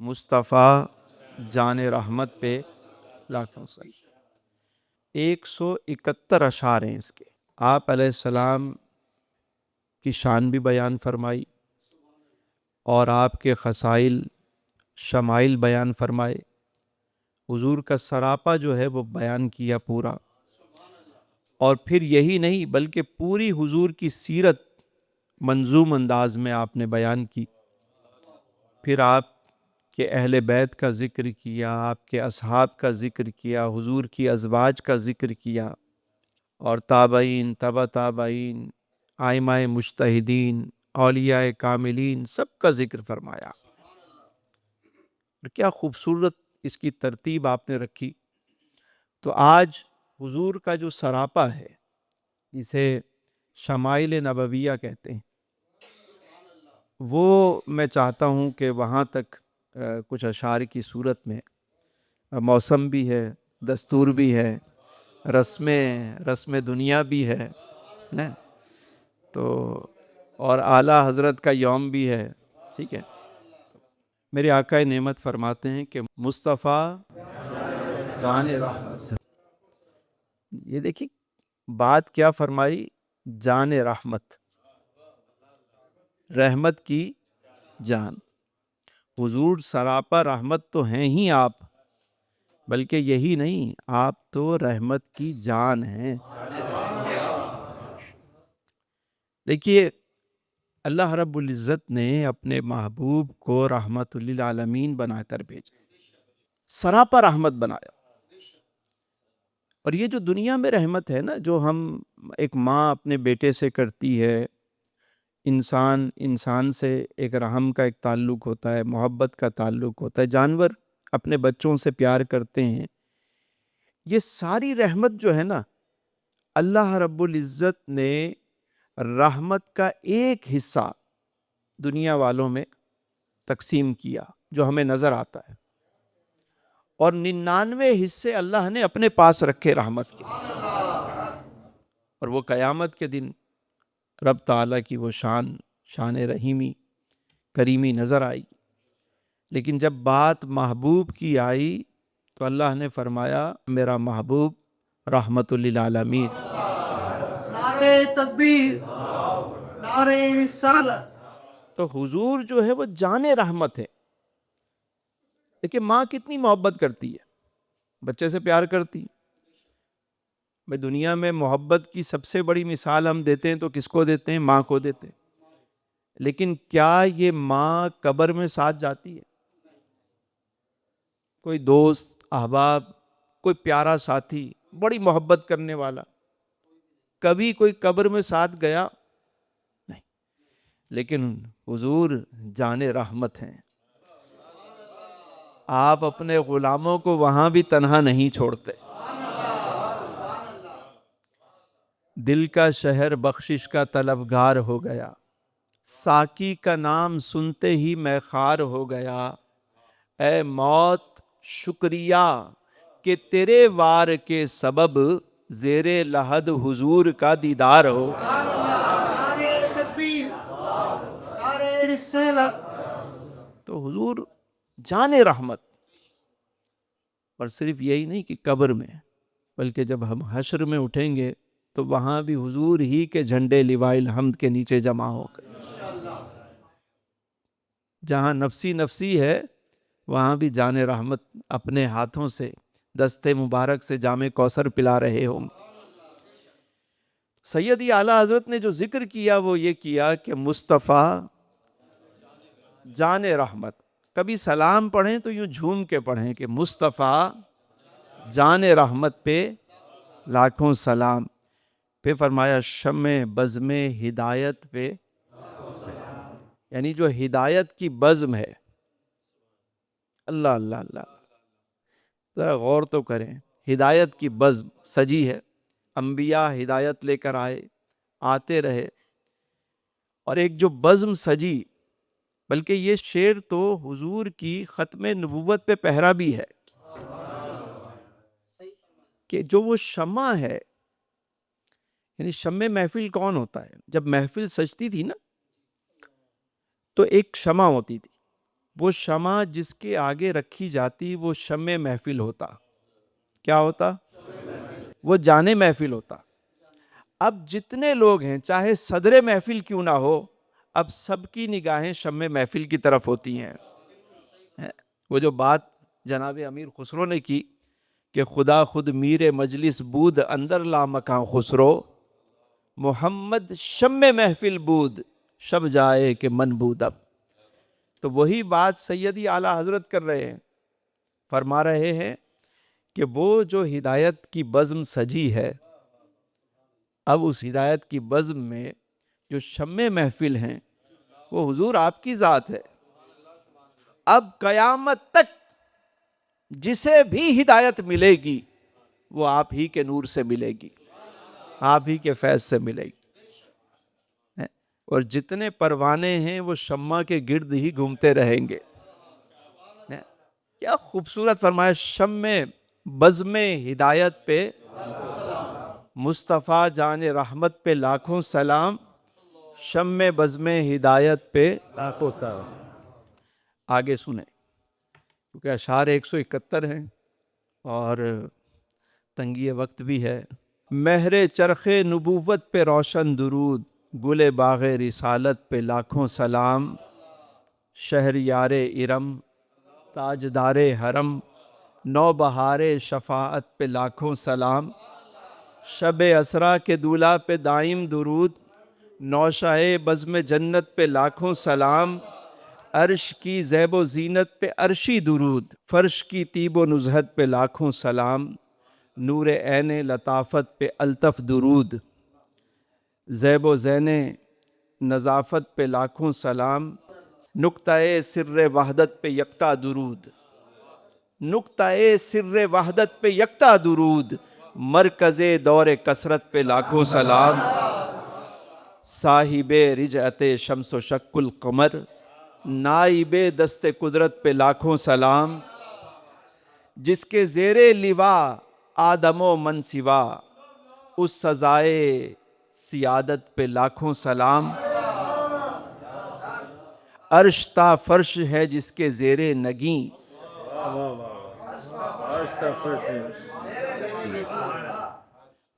مصطفیٰ جان رحمت پہ لاکھوں صلی۔ 171 اشعار ہیں اس کے۔ آپ علیہ السلام کی شان بھی بیان فرمائی اور آپ کے خصائل شمائل بیان فرمائے، حضور کا سراپا جو ہے وہ بیان کیا پورا، اور پھر یہی نہیں بلکہ پوری حضور کی سیرت منظوم انداز میں آپ نے بیان کی۔ پھر آپ کے اہل بیت کا ذکر کیا، آپ کے اصحاب کا ذکر کیا، حضور کی ازواج کا ذکر کیا، اور تابعین، تبع تابعین، ائمہ مجتہدین، اولیاء کاملین، سب کا ذکر فرمایا۔ اور کیا خوبصورت اس کی ترتیب آپ نے رکھی۔ تو آج حضور کا جو سراپا ہے، جسے شمائل نبویہ کہتے ہیں، وہ میں چاہتا ہوں کہ وہاں تک کچھ اشعار کی صورت میں، موسم بھی ہے، دستور بھی ہے، رسم دنیا بھی ہے نا، تو اور اعلیٰ حضرت کا یوم بھی ہے، ٹھیک ہے۔ میرے آقا نعمت فرماتے ہیں کہ مصطفیٰ جان رحمت، یہ دیکھیں بات کیا فرمائی، جان رحمت، رحمت کی جان۔ حضور سراپا رحمت تو ہیں ہی آپ، بلکہ یہی نہیں، آپ تو رحمت کی جان ہیں۔ دیکھیے اللہ رب العزت نے اپنے محبوب کو رحمت للعالمین بنا کر بھیجا، سراپا رحمت بنایا۔ اور یہ جو دنیا میں رحمت ہے نا، جو ہم ایک ماں اپنے بیٹے سے کرتی ہے، انسان سے ایک رحم کا ایک تعلق ہوتا ہے، محبت کا تعلق ہوتا ہے، جانور اپنے بچوں سے پیار کرتے ہیں، یہ ساری رحمت جو ہے نا، اللہ رب العزت نے رحمت کا ایک حصہ دنیا والوں میں تقسیم کیا جو ہمیں نظر آتا ہے، اور 99 حصے اللہ نے اپنے پاس رکھے رحمت کے، اور وہ قیامت کے دن رب تعالیٰ کی وہ شان رحیمی کریمی نظر آئی۔ لیکن جب بات محبوب کی آئی تو اللہ نے فرمایا میرا محبوب رحمت للعالمین۔ نعرہ تکبیر، نعرہ رسالت۔ تو حضور جو ہے وہ جان رحمت ہے۔ دیکھیں ماں کتنی محبت کرتی ہے، بچے سے پیار کرتی۔ میں دنیا میں محبت کی سب سے بڑی مثال ہم دیتے ہیں تو کس کو دیتے ہیں؟ ماں کو دیتے ہیں۔ لیکن کیا یہ ماں قبر میں ساتھ جاتی ہے؟ کوئی دوست، احباب، کوئی پیارا ساتھی، بڑی محبت کرنے والا، کبھی کوئی قبر میں ساتھ گیا؟ نہیں۔ لیکن حضور جان رحمت ہیں، آپ اپنے غلاموں کو وہاں بھی تنہا نہیں چھوڑتے۔ دل کا شہر بخشش کا طلبگار ہو گیا، ساقی کا نام سنتے ہی میں خوار ہو گیا۔ اے موت شکریہ کہ تیرے وار کے سبب زیر لحد حضور کا دیدار ہو۔ تو حضور جان رحمت، اور صرف یہی نہیں کہ قبر میں، بلکہ جب ہم حشر میں اٹھیں گے تو وہاں بھی حضور ہی کے جھنڈے لوائے الحمد کے نیچے جمع ہو گئے۔ جہاں نفسی نفسی ہے وہاں بھی جان رحمت اپنے ہاتھوں سے دست مبارک سے جام کوثر پلا رہے ہوں گے۔ سیدی اعلیٰ حضرت نے جو ذکر کیا وہ یہ کیا کہ مصطفیٰ جان رحمت۔ کبھی سلام پڑھیں تو یوں جھوم کے پڑھیں کہ مصطفیٰ جان رحمت پہ لاکھوں سلام۔ پھر فرمایا شمع بزم ہدایت پہ، یعنی جو ہدایت کی بزم ہے، اللہ اللہ اللہ، ذرا غور تو کریں، ہدایت کی بزم سجی ہے، انبیاء ہدایت لے کر آتے رہے، اور ایک جو بزم سجی، بلکہ یہ شعر تو حضور کی ختم نبوت پہ پہرا بھی ہے کہ جو وہ شمع ہے، یعنی شمع محفل کون ہوتا ہے؟ جب محفل سجتی تھی نا تو ایک شمع ہوتی تھی، وہ شمع جس کے آگے رکھی جاتی وہ شمع محفل ہوتا. کیا ہوتا؟ وہ جانے محفل ہوتا. اب جتنے لوگ ہیں چاہے صدر محفل کیوں نہ ہو، اب سب کی نگاہیں شمع محفل کی طرف ہوتی ہیں. وہ جو بات جناب امیر خسرو نے کی کہ خدا خود میر مجلس بود اندر لامکاں خسرو، محمد شمع محفل بود شب جائے کہ من بود. اب تو وہی بات سیدی اعلیٰ حضرت کر رہے ہیں، فرما رہے ہیں کہ وہ جو ہدایت کی بزم سجی ہے، اب اس ہدایت کی بزم میں جو شمع محفل ہیں وہ حضور آپ کی ذات ہے. اب قیامت تک جسے بھی ہدایت ملے گی وہ آپ ہی کے نور سے ملے گی، آپ ہی کے فیض سے ملے گی. اور جتنے پروانے ہیں وہ شمع کے گرد ہی گھومتے رہیں گے. کیا خوبصورت فرمایا، شمع بزم ہدایت پہ مصطفیٰ جان رحمت پہ لاکھوں سلام، شمع بزم ہدایت پہ لاکھوں سلام. آگے سنیں کیونکہ اشعار 171 ہیں اور تنگی وقت بھی ہے. مہر چرخ نبوت پہ روشن درود، گل باغ رسالت پہ لاکھوں سلام. شہریار ارم تاجدار حرم، نو بہار شفاعت پہ لاکھوں سلام. شب اسرا کے دولہا پہ دائم درود، نوشہ بزم جنت پہ لاکھوں سلام. عرش کی زیب و زینت پہ عرشی درود، فرش کی طیب و نزہت پہ لاکھوں سلام. نور عین لطافت پہ الطف درود، زیب و زین نظافت پہ لاکھوں سلام. نقطہ سر وحدت پہ یکتا درود، نقطہ سر وحدت پہ یکتا درود، مرکز دور کثرت پہ لاکھوں سلام. صاحب رجعت شمس و شق القمر، نائب دست قدرت پہ لاکھوں سلام. جس کے زیر لواء آدم و من سوا، اس سزائے سیادت پہ لاکھوں سلام. عرش تا فرش ہے جس کے زیر نگیں،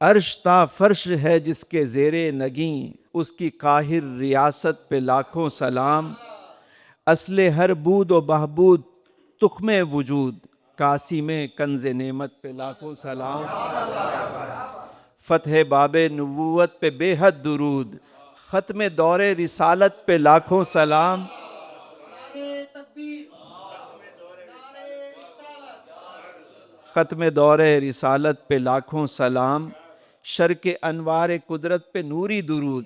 عرش تا فرش ہے جس کے زیر نگیں، اس کی قاہر ریاست پہ لاکھوں سلام. اصل ہر بود و بہبود تخم وجود، قاسم کنز نعمت پہ لاکھوں سلام. فتح باب نبوت پہ بے حد درود، ختم دور رسالت پہ لاکھوں سلام. ختم دور رسالت پہ لاکھوں سلام. شرک انوار قدرت پہ نوری درود،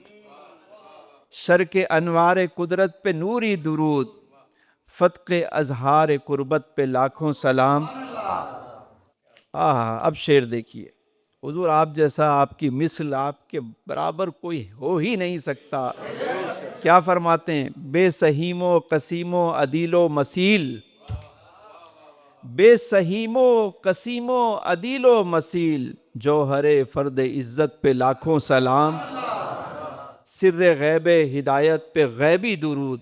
شرک انوار قدرت پہ نوری درود، فتق اظہار قربت پہ لاکھوں سلام. اب شعر دیکھیے حضور، آپ جیسا، آپ کی مثل، آپ کے برابر کوئی ہو ہی نہیں سکتا. کیا فرماتے ہیں؟ بے سہیم و قسیم و عدیل و مسیل، بے سہیم و قسیم و عدیل و مسیل، جوہر فرد عزت پہ لاکھوں سلام. سر غیب ہدایت پہ غیبی درود،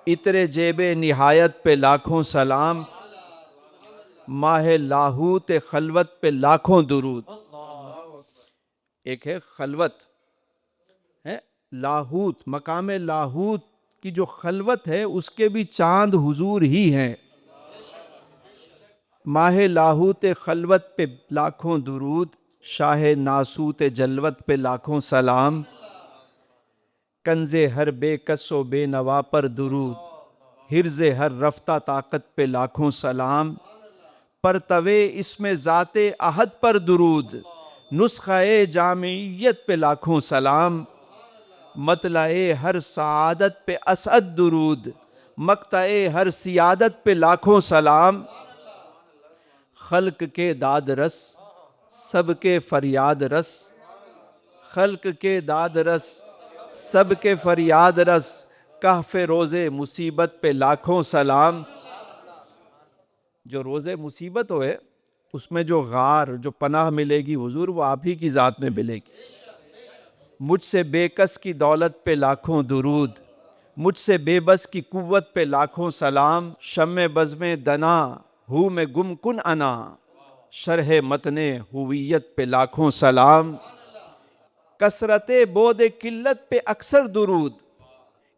عطر جیب نہایت پہ لاکھوں سلام. ماہ لاہوت خلوت پہ لاکھوں درود. ایک ہے خلوت، ہے لاہوت، مقام لاہوت کی جو خلوت ہے اس کے بھی چاند حضور ہی ہیں. ماہ لاہوت خلوت پہ لاکھوں درود، شاہ ناسوت جلوت پہ لاکھوں سلام. کنز ہر بے کس و بے نوا پر درود، حرز ہر رفتہ طاقت پہ لاکھوں سلام. پرتوے اسم ذات احد پر درود، نسخہ جامعیت پہ لاکھوں سلام. مطلع ہر سعادت پہ اسعد درود، مقطع ہر سیادت پہ لاکھوں سلام. خلق کے داد رس سب کے فریاد رس، خلق کے داد رس سب کے فریاد رس، کہف روز مصیبت پہ لاکھوں سلام. جو روز مصیبت ہوئے اس میں جو غار، جو پناہ ملے گی حضور، وہ آپ ہی کی ذات میں ملے گی. مجھ سے بے کس کی دولت پہ لاکھوں درود، مجھ سے بے بس کی قوت پہ لاکھوں سلام، شمع بزم دنا ہوں میں گم کن انا، شرح متن ہویت پہ لاکھوں سلام، کثرت بود قلت پہ اکثر درود،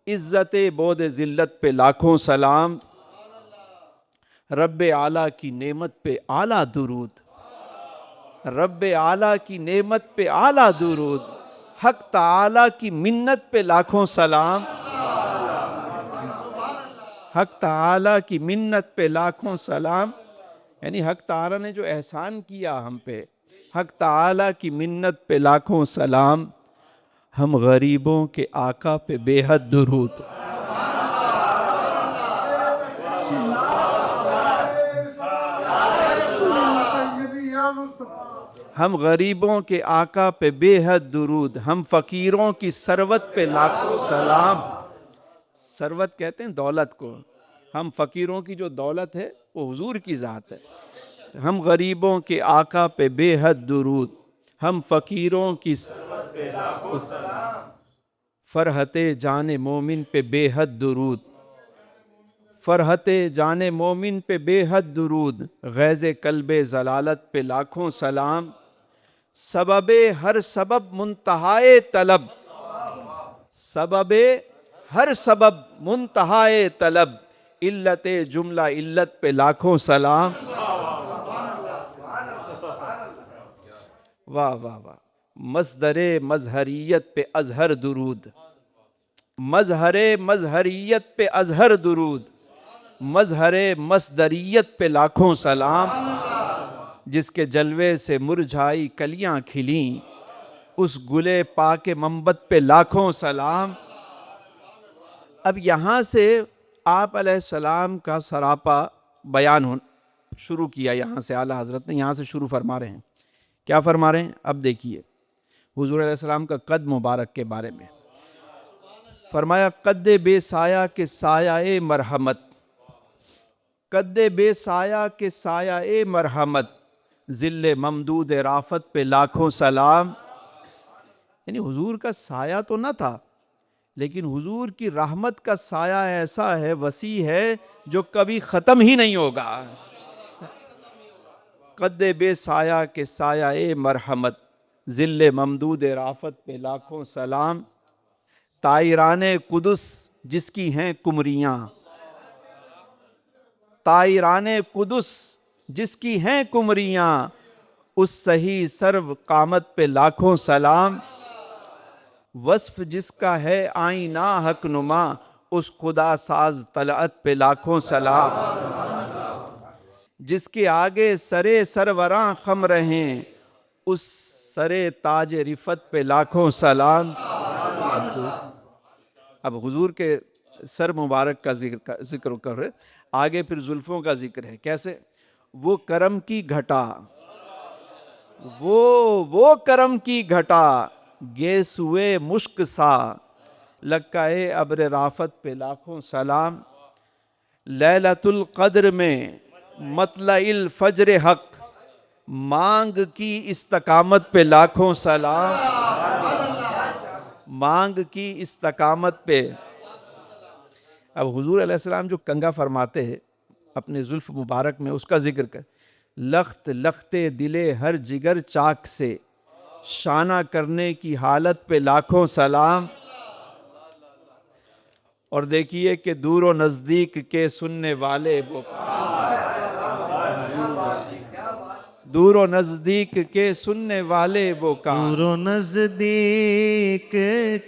عزت بود ذلت پہ لاکھوں سلام، رب اعلیٰ کی نعمت پہ اعلیٰ درود، رب اعلیٰ کی نعمت پہ اعلیٰ درود، حق تعالیٰ کی منت پہ لاکھوں سلام، حق تعالیٰ کی منت پہ لاکھوں سلام، یعنی حق تعالیٰ نے جو احسان کیا ہم پہ، حق تعالیٰ کی منت پہ لاکھوں سلام، ہم غریبوں کے آقا پہ بے حد درود، ہم غریبوں کے آقا پہ بے حد درود، ہم فقیروں کی ثروت پہ لاکھوں سلام، ثروت کہتے ہیں دولت کو، ہم فقیروں کی جو دولت ہے وہ حضور کی ذات ہے، ہم غریبوں کے آقا پہ بے حد درود، ہم فقیروں کی فرحت جان مومن پہ بے حد درود، فرحت جان مومن پہ بے حد درود، غیظ قلب ضلالت پہ لاکھوں سلام، سبب ہر سبب منتہائے طلب، سبب ہر سبب منتہائے طلب، علت جملہ علت پہ لاکھوں سلام، واہ واہ واہ، مصدر مظہریت پہ اظہر درود، مظہر مظہریت پہ اظہر درود، مظہر مصدریت پہ لاکھوں سلام، جس کے جلوے سے مرجھائی کلیاں کھلیں، اس گلے پاک منبت پہ لاکھوں سلام۔ اب یہاں سے آپ علیہ السلام کا سراپا بیان شروع کیا، یہاں سے اعلیٰ حضرت نے یہاں سے شروع فرما رہے ہیں، کیا فرما رہے ہیں؟ اب دیکھیے حضور علیہ السلام کا قد مبارک کے بارے میں فرمایا، قد بے سایہ کے سایہ مرحمت، قد بے سایہ کے سایہ مرحمت، ذل ممدود رافت پہ لاکھوں سلام، یعنی حضور کا سایہ تو نہ تھا لیکن حضور کی رحمت کا سایہ ایسا ہے، وسیع ہے، جو کبھی ختم ہی نہیں ہوگا۔ قد بے سایہ کے سایہ مرحمت، ذل ممدود رافت پہ لاکھوں سلام، طائران قدس جس کی ہیں کمریاں، طائران قدس جس کی ہیں کمریاں، اس صحیح سرو قامت پہ لاکھوں سلام، وصف جس کا ہے آئینہ حق نما، اس خدا ساز طلعت پہ لاکھوں سلام، جس کے آگے سرے سروراں خم رہیں، اس سرے تاج رفت پہ لاکھوں سلام۔ اب حضور کے سر مبارک کا ذکر کر رہے، آگے پھر زلفوں کا ذکر ہے، کیسے؟ وہ کرم کی گھٹا، وہ کرم کی گھٹا، گیسوئے مشک سا، لکائے ابر رافت پہ لاکھوں سلام، لیلۃ القدر میں مطلع الفجر حق، مانگ کی استقامت پہ لاکھوں سلام، مانگ کی استقامت پہ۔ اب حضور علیہ السلام جو کنگا فرماتے ہیں اپنے زلف مبارک میں، اس کا ذکر کر، لخت لختے دلے ہر جگر چاک سے، شانہ کرنے کی حالت پہ لاکھوں سلام۔ اور دیکھیے کہ دور و نزدیک کے سننے والے وہ، دور و نزدیک کے سننے والے وہ کان، دور و نزدیک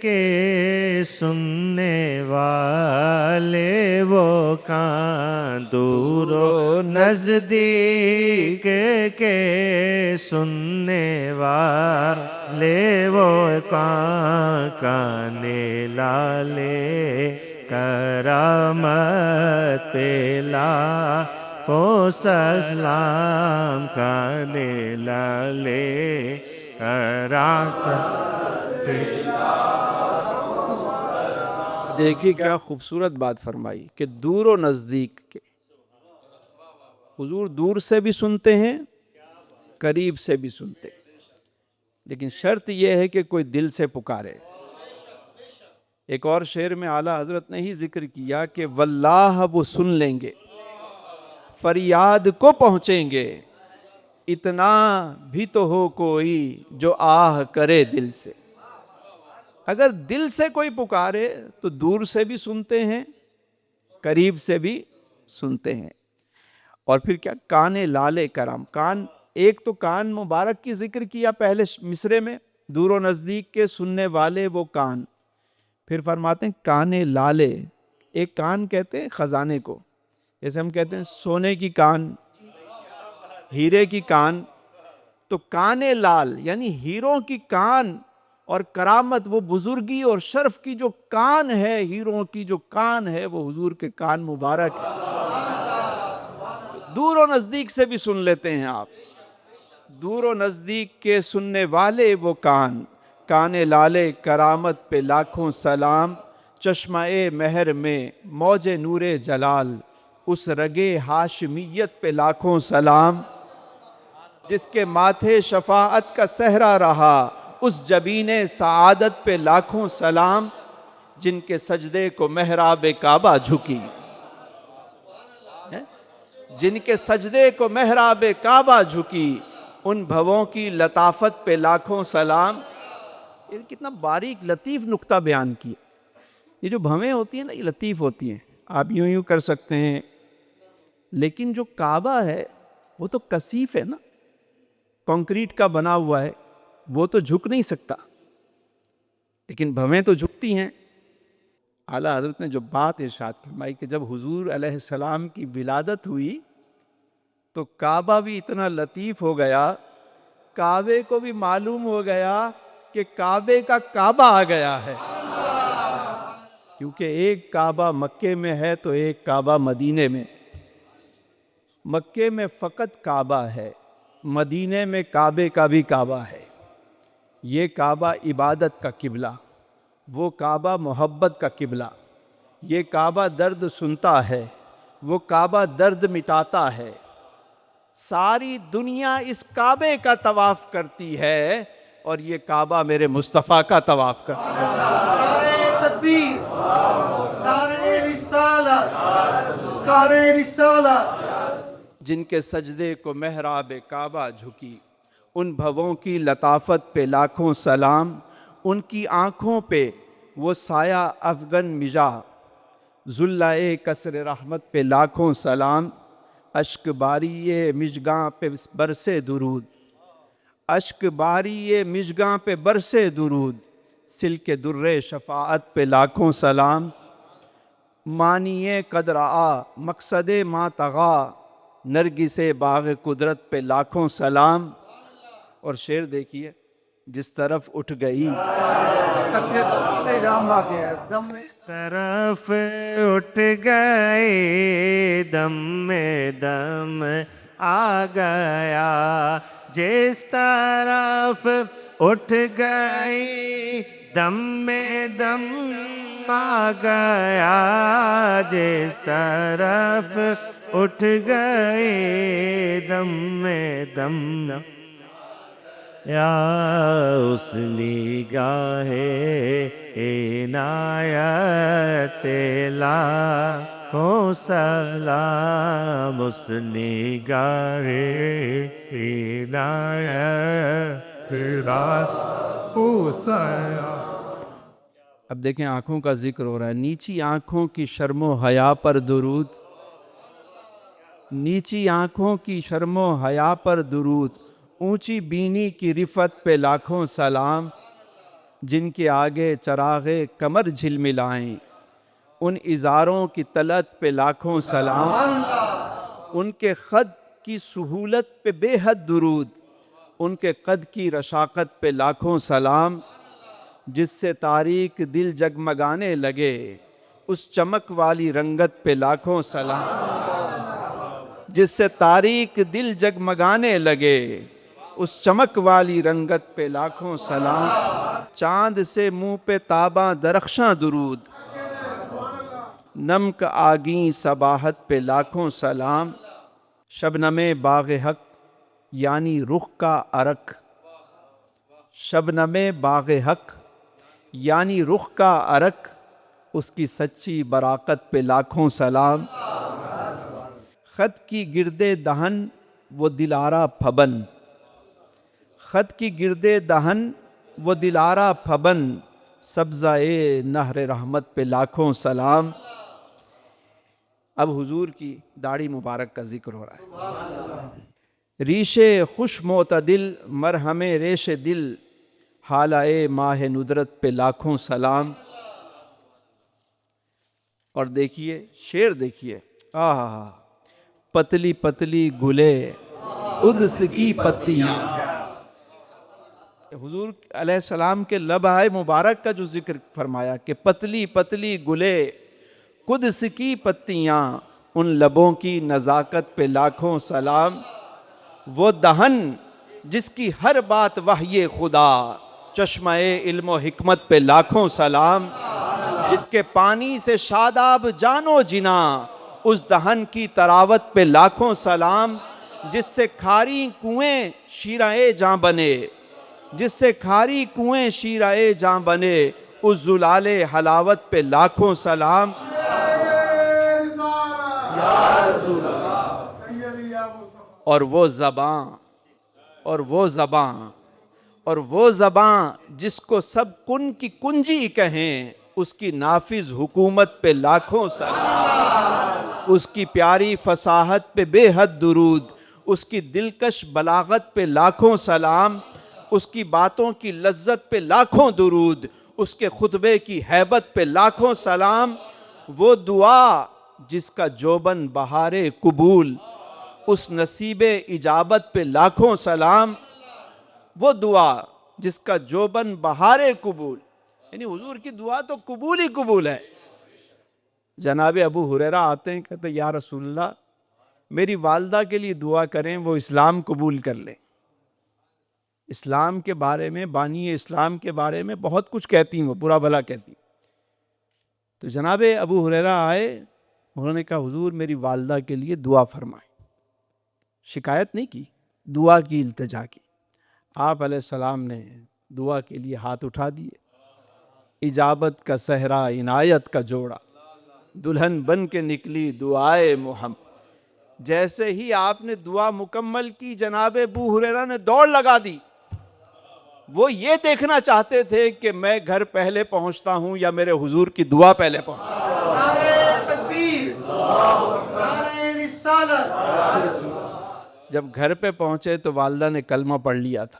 کے سننے والے وہ کان، دور و نزدیک کے سننے والے وہ کان، کانے لالے کرامت پہ لاکھوں سلام، کانے لالے کرامت پہ۔ دیکھیے کیا خوبصورت بات فرمائی کہ دور و نزدیک کے، حضور دور سے بھی سنتے ہیں، قریب سے بھی سنتے ہیں، لیکن شرط یہ ہے کہ کوئی دل سے پکارے، ایک اور شعر میں اعلیٰ حضرت نے ہی ذکر کیا کہ واللہ وہ سن لیں گے، فریاد کو پہنچیں گے، اتنا بھی تو ہو کوئی جو آہ کرے دل سے۔ اگر دل سے کوئی پکارے تو دور سے بھی سنتے ہیں، قریب سے بھی سنتے ہیں۔ اور پھر کیا، کان لال کرام، کان، ایک تو کان مبارک کی ذکر کیا پہلے مصرے میں، دور و نزدیک کے سننے والے وہ کان، پھر فرماتے ہیں کان لالے، ایک کان کہتے ہیں خزانے کو، جیسے ہم کہتے ہیں سونے کی کان، ہیرے کی کان، تو کان لال یعنی ہیروں کی کان، اور کرامت وہ بزرگی اور شرف کی جو کان ہے، ہیروں کی جو کان ہے وہ حضور کے کان مبارک ہے، دور و نزدیک سے بھی سن لیتے ہیں آپ، دور و نزدیک کے سننے والے وہ کان، کان لالے کرامت پہ لاکھوں سلام، چشمہ مہر میں موج نور جلال، اس رگے ہاشمیت پہ لاکھوں سلام، جس کے ماتھے شفاعت کا صحرا رہا، اس جبین سعادت پہ لاکھوں سلام، جن کے سجدے کو محراب کعبہ جھکی، جن کے سجدے کو محراب کعبہ جھکی، ان بھووں کی لطافت پہ لاکھوں سلام۔ یہ کتنا باریک لطیف نکتہ بیان کیا۔ یہ جو بھویں ہوتی ہیں نا، یہ لطیف ہوتی ہیں، آپ یوں کر سکتے ہیں، لیکن جو کعبہ ہے وہ تو کثیف ہے نا، کنکریٹ کا بنا ہوا ہے، وہ تو جھک نہیں سکتا، لیکن بھویں تو جھکتی ہیں۔ اعلیٰ حضرت نے جو بات ارشاد فرمائی کہ جب حضور علیہ السلام کی ولادت ہوئی تو کعبہ بھی اتنا لطیف ہو گیا، کعبے کو بھی معلوم ہو گیا کہ کعبے کا کعبہ آ گیا ہے، کیونکہ ایک کعبہ مکے میں ہے تو ایک کعبہ مدینے میں، مکے میں فقط کعبہ ہے، مدینے میں کعبے کا بھی کعبہ ہے۔ یہ کعبہ عبادت کا قبلہ، وہ کعبہ محبت کا قبلہ، یہ کعبہ درد سنتا ہے، وہ کعبہ درد مٹاتا ہے، ساری دنیا اس کعبے کا طواف کرتی ہے اور یہ کعبہ میرے مصطفیٰ کا طواف کرتا ہے۔ نعرہ تکبیر، نعرہ رسالت، نعرہ رسالت، جن کے سجدے کو محراب کعبہ جھکی، ان بھووں کی لطافت پہ لاکھوں سلام، ان کی آنکھوں پہ وہ سایہ افغن مجاح، ذلۂ کسر رحمت پہ لاکھوں سلام، اشک باری مژگاں پہ برسے درود، اشک باری مژگاں پہ برسے درود، سلک در شفاعت پہ لاکھوں سلام، معنی قدر آ مقصد ما طغا، نرگس باغ قدرت پہ لاکھوں سلام۔ اور شعر دیکھیے، جس طرف اٹھ گئی اس طرف اٹھ گئے دم میں دم آ گیا، جس طرف اٹھ گئی دم میں دم آ گیا، جس طرف اٹھ گئے دم میں دم، یا اس نگاہ عنایت لاکھوں سلام، اس نگاہ عنایت لاکھوں سلام۔ اب دیکھیں آنکھوں کا ذکر ہو رہا ہے، نیچی آنکھوں کی شرم و حیا پر درود، نیچی آنکھوں کی شرم و حیا پر درود، اونچی بینی کی رفت پہ لاکھوں سلام، جن کے آگے چراغے کمر جھلملائیں، ان ازاروں کی طلعت پہ لاکھوں سلام، ان کے خد کی سہولت پہ بے حد درود، ان کے قد کی رشاقت پہ لاکھوں سلام، جس سے تاریک دل جگمگانے لگے، اس چمک والی رنگت پہ لاکھوں سلام، جس سے تاریک دل جگمگانے لگے، اس چمک والی رنگت پہ لاکھوں سلام، چاند سے منہ پہ تاباں درخشاں درود، نمک آگیں صباحت پہ لاکھوں سلام، شبنم باغ حق یعنی رخ کا عرق، شبنم باغ حق یعنی رخ کا عرق، اس کی سچی براقت پہ لاکھوں سلام۔ خط کی گردے دہن وہ دلارا پھبن، خط کی گردے دہن وہ دلارا پھبن، سبزہ نہر رحمت پہ لاکھوں سلام۔ اب حضور کی داڑھی مبارک کا ذکر ہو رہا ہے۔ ریش خوش معتدل مرہم ریش دل، حالائے ماہ ندرت پہ لاکھوں سلام۔ اور دیکھیے شعر دیکھیے، آہا پتلی پتلی گلے قدس کی پتیاں۔ حضور علیہ السلام کے لبائے مبارک کا جو ذکر فرمایا کہ پتلی پتلی گلے قدس کی پتیاں، ان لبوں کی نزاکت پہ لاکھوں سلام۔ وہ دہن جس کی ہر بات وحی خدا، چشمہ علم و حکمت پہ لاکھوں سلام۔ جس کے پانی سے شاداب جانو جنا، اس دہن کی تراوت پہ لاکھوں سلام۔ جس سے کھاری کنویں شیرہ جاں بنے، جس سے کھاری کنویں شیرہ جاں بنے، اس زلال حلاوت پہ لاکھوں سلام۔ اور وہ زباں اور وہ زباں اور وہ زباں جس کو سب کن کی کنجی کہیں، اس کی نافذ حکومت پہ لاکھوں سلام۔ اس کی پیاری فصاحت پہ بے حد درود، اس کی دلکش بلاغت پہ لاکھوں سلام۔ اس کی باتوں کی لذت پہ لاکھوں درود، اس کے خطبے کی ہیبت پہ لاکھوں سلام۔ وہ دعا جس کا جوبن بہار قبول، اس نصیب اجابت پہ لاکھوں سلام۔ وہ دعا جس کا جوبن بہار قبول، یعنی حضور کی دعا تو قبول ہی قبول ہے۔ جناب ابو ہریرہ آتے ہیں، کہتے ہیں یا رسول اللہ میری والدہ کے لیے دعا کریں، وہ اسلام قبول کر لیں۔ اسلام کے بارے میں، بانی اسلام کے بارے میں بہت کچھ کہتی ہیں، وہ برا بھلا کہتی ہیں۔ تو جناب ابو ہریرہ آئے، انہوں نے کہا حضور میری والدہ کے لیے دعا فرمائیں۔ شکایت نہیں کی، دعا کی، التجا کی۔ آپ علیہ السلام نے دعا کے لیے ہاتھ اٹھا دیے۔ اجابت کا صحرا عنایت کا جوڑا، دلہن بن کے نکلی دعائے محمد۔ جیسے ہی آپ نے دعا مکمل کی، جناب ابو ہریرہ نے دوڑ لگا دی۔ وہ یہ دیکھنا چاہتے تھے کہ میں گھر پہلے پہنچتا ہوں یا میرے حضور کی دعا پہلے پہنچتا ہوں۔ جب گھر پہ پہنچے تو والدہ نے کلمہ پڑھ لیا تھا۔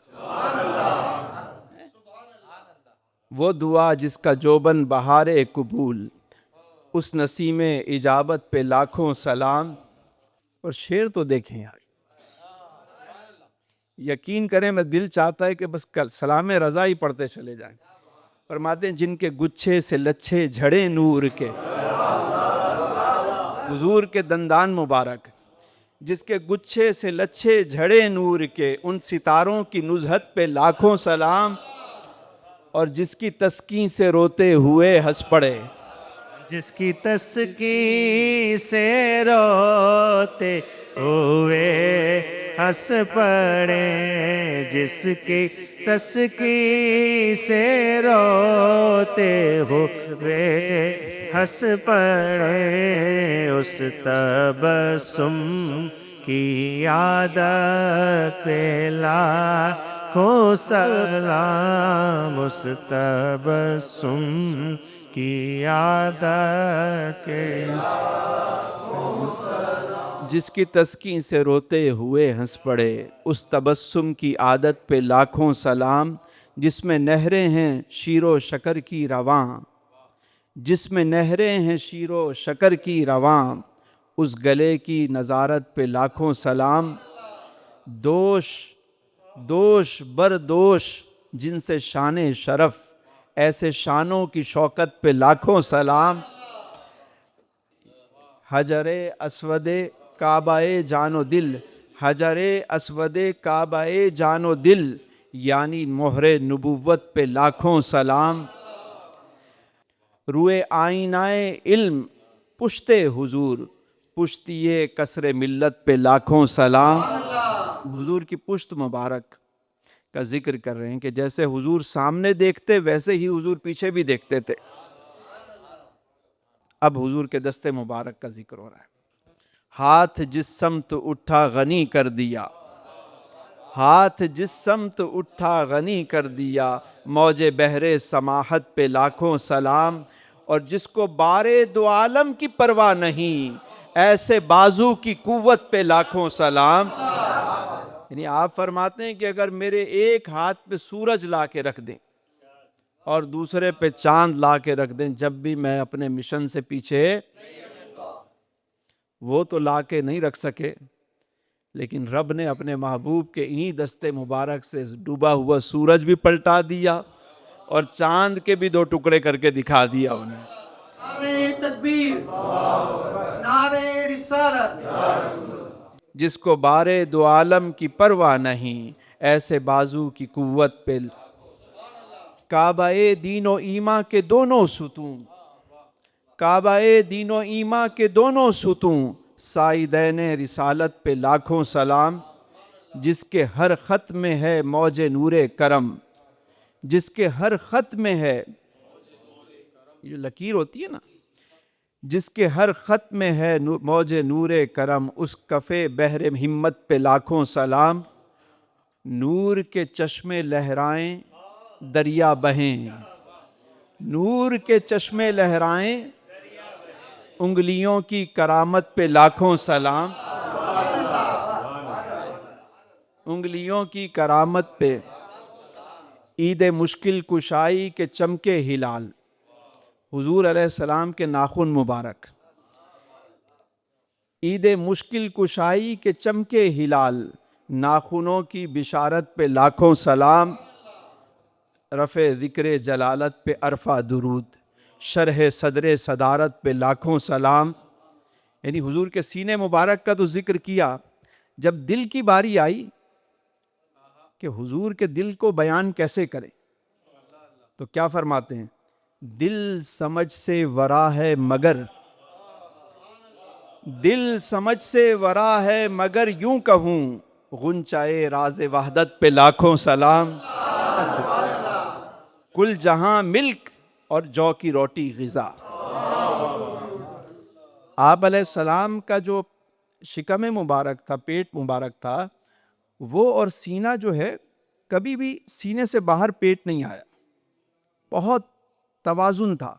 وہ دعا جس کا جوبن بہار قبول، اس نسیم اجابت پہ لاکھوں سلام۔ اور شعر تو دیکھیں یار، یقین کریں میں دل چاہتا ہے کہ بس سلام رضا ہی پڑھتے چلے جائیں۔ فرماتے ہیں جن کے گچھے سے لچھے جھڑے نور کے، حضور کے دندان مبارک، جس کے گچھے سے لچھے جھڑے نور کے، ان ستاروں کی نزہت پہ لاکھوں سلام۔ اور جس کی تسکین سے روتے ہوئے ہنس پڑے، جس کی تسکین سے روتے ہوئے ہنس پڑے، جس کی تسکین سے روتے ہوئے ہنس پڑے، اس تبسم کی عادت پہ لاکھوں سلام، اس تبسم کی عادت کے جس کی تسکین سے روتے ہوئے ہنس پڑے، اس تبسم کی عادت پہ لاکھوں سلام۔ جس میں نہریں ہیں شیر و شکر کی رواں، جس میں نہریں ہیں شیر و شکر کی رواں، اس گلے کی نظارت پہ لاکھوں سلام۔ دوش دوش بردوش جن سے شان شرف، ایسے شانوں کی شوکت پہ لاکھوں سلام۔ حجر اسود کعبہ جان و دل، حجر اسود کعبہ جان و دل، یعنی مہر نبوت پہ لاکھوں سلام۔ روئے آئینہ علم پشت حضور، پشتی کسر ملت پہ لاکھوں سلام۔ حضور کی پشت مبارک کا ذکر کر رہے ہیں کہ جیسے حضور سامنے دیکھتے ویسے ہی حضور پیچھے بھی دیکھتے تھے۔ اب حضور کے دستے مبارک کا ذکر ہو رہا ہے. ہاتھ جس سمت اٹھا غنی کر دیا، ہاتھ جس سمت اٹھا غنی کر دیا، موج بحر سماحت پہ لاکھوں سلام. اور جس کو بارے دو عالم کی پرواہ نہیں، ایسے بازو کی قوت پہ لاکھوں سلام. یعنی آپ فرماتے ہیں کہ اگر میرے ایک ہاتھ پہ سورج لا کے رکھ دیں اور دوسرے پہ چاند لا کے رکھ دیں، جب بھی میں اپنے مشن سے پیچھے، وہ تو لا کے نہیں رکھ سکے، لیکن رب نے اپنے محبوب کے انہی دستے مبارک سے ڈوبا ہوا سورج بھی پلٹا دیا اور چاند کے بھی 2 ٹکڑے کر کے دکھا دیا انہیں. نعرہ تکبیر، نعرہ رسالت. جس کو بارے دو عالم کی پرواہ نہیں، ایسے بازو کی قوت پہ. کعبہ دین و ایمان کے دونوں ستون، کعبہ دین و ایمان کے دونوں ستون، سائدین رسالت پہ لاکھوں سلام. جس کے ہر خط میں ہے موج نور کرم، جس کے ہر خط میں ہے، یہ جو لکیر ہوتی ہے نا، جس کے ہر خط میں ہے موج نور کرم، اس کفے بحر ہمت پہ لاکھوں سلام. نور کے چشمے لہرائیں دریا بہیں، نور کے چشمے لہرائیں انگلیوں کی کرامت پہ لاکھوں سلام. انگلیوں کی کرامت پہ عید مشکل کشائی کے چمکے ہلال. حضور علیہ السلام کے ناخن مبارک، عید مشکل کشائی کے چمکے ہلال، ناخنوں کی بشارت پہ لاکھوں سلام. رفع ذکر جلالت پہ عرفہ درود، شرح صدر صدارت پہ لاکھوں سلام. یعنی حضور کے سینے مبارک کا تو ذکر کیا، جب دل کی باری آئی کہ حضور کے دل کو بیان کیسے کریں، تو کیا فرماتے ہیں؟ دل سمجھ سے ورا ہے مگر، دل سمجھ سے ورا ہے مگر یوں کہوں، غنچۂ راز وحدت پہ لاکھوں سلام. کل جہاں ملک اور جو کی روٹی غذا. آپ علیہ السلام کا جو شکم مبارک تھا، پیٹ مبارک تھا، وہ اور سینہ جو ہے کبھی بھی سینے سے باہر پیٹ نہیں آیا، بہت توازن تھا.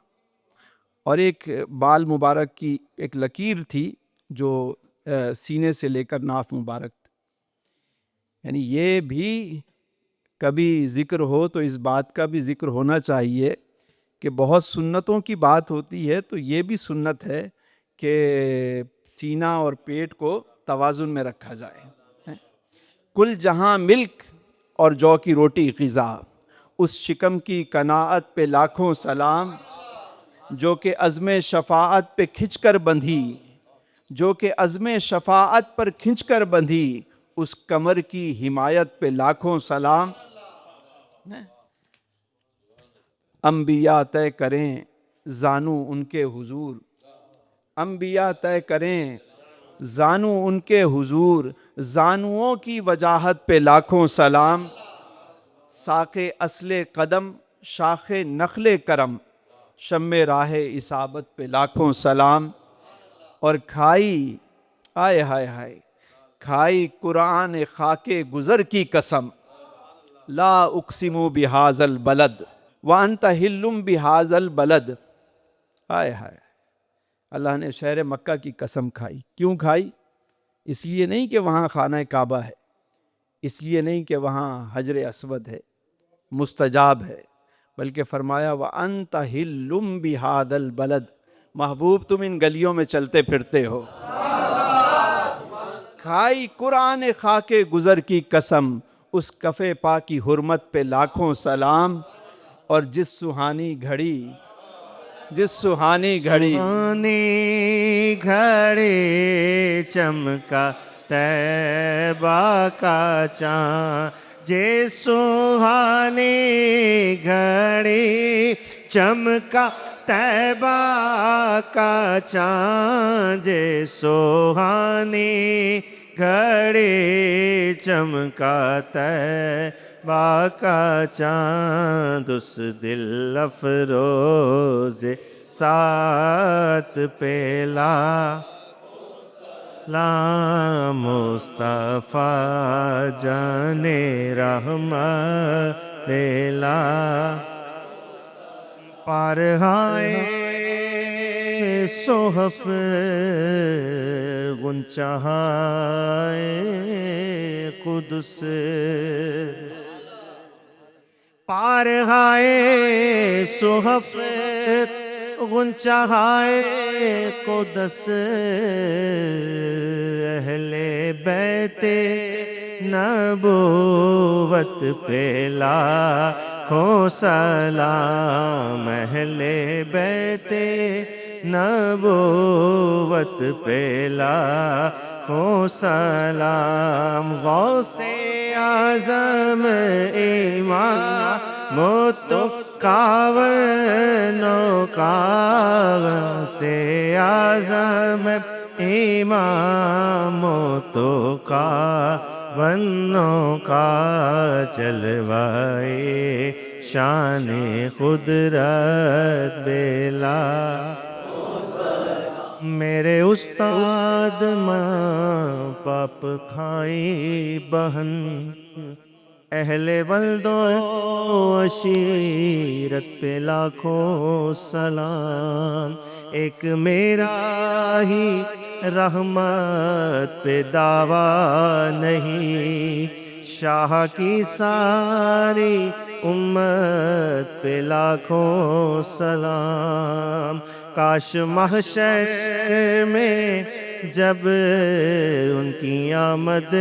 اور ایک بال مبارک کی ایک لکیر تھی جو سینے سے لے کر ناف مبارک. یعنی یہ بھی کبھی ذکر ہو تو اس بات کا بھی ذکر ہونا چاہیے کہ بہت سنتوں کی بات ہوتی ہے، تو یہ بھی سنت ہے کہ سینہ اور پیٹ کو توازن میں رکھا جائے. کل جہاں ملک اور جو کی روٹی غذا، اس شکم کی قناعت پہ لاکھوں سلام، جو کہ عزم شفاعت پہ کھنچ کر بندھی، جو کہ عزم شفاعت پر کھنچ کر بندھی، اس کمر کی حمایت پہ لاکھوں سلام. انبیاء طے کریں زانو ان کے حضور، انبیاء طے کریں زانو ان کے حضور، زانوؤں کی وجاہت پہ لاکھوں سلام. ساق اصل قدم شاخ نخل کرم، شم راہ اصابت پہ لاکھوں سلام. اور کھائی، آئے ہائے ہائے، کھائی قرآن خاک گزر کی قسم، لا اقسم بہذا البلد وانت حل بہذا البلد. آئے ہائے، اللہ نے شہر مکہ کی قسم کھائی. کیوں کھائی؟ اس لیے نہیں کہ وہاں خانہ کعبہ ہے، اس لیے نہیں کہ وہاں حجر اسود ہے، مستجاب ہے، بلکہ فرمایا وَأَنْتَ حِلٌّ بِهَذَا الْبَلَدِ. محبوب تم ان گلیوں میں چلتے پھرتے ہو. کھائی قرآن خاک گزر کی قسم، اس کفے پا کی حرمت پہ لاکھوں سلام. اور جس سہانی گھڑی، جس سہانی گھڑی، سہانی گھڑی چمکا طیبہ کا چاند، جے سہانی گھڑی چمکا طیبہ کا چاند، جے سہانی گھڑی چمکا طیبہ کا چاند، اس دل افروز سات پیلا لا مصطفیٰ جان رحمت پیلا پارہائے صحف غنچہائے قدس پارہائے صحف غنچہائے قدس اہل بیت نبوت پہ لاکھوں سلام اہل بیت نبوت پہ لاکھوں سلام غوث اعظم امام تو کاونوں کا غوث اعظم امام تو کاونوں کا جلوائے شان قدرت بلا میرے استاد ماں باپ بھائی بہن اہل ولد و عشیرت پہ لاکھوں سلام ایک میرا ہی رحمت پہ دعویٰ نہیں شاہ کی ساری امت پہ لاکھوں سلام کاش محشر میں جب ان کی آمد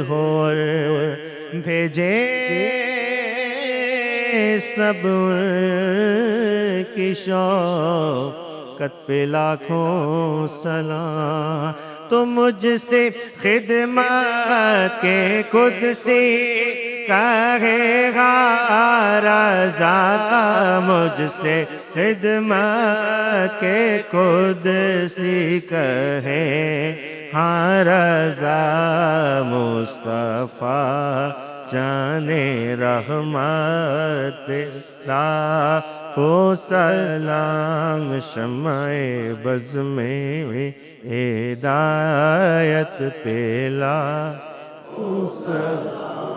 ہو بھیجے سب کی شوقت پہ لاکھوں سلام تو مجھ سے خدمت کے قدسی کہے گا رضا مجھ سے خدمت کے قدسی کہے ہاں رضا مصطفیٰ جان رحمت لاکھوں سلام شمع بز میں ہدایت پہ لاکھوں سلام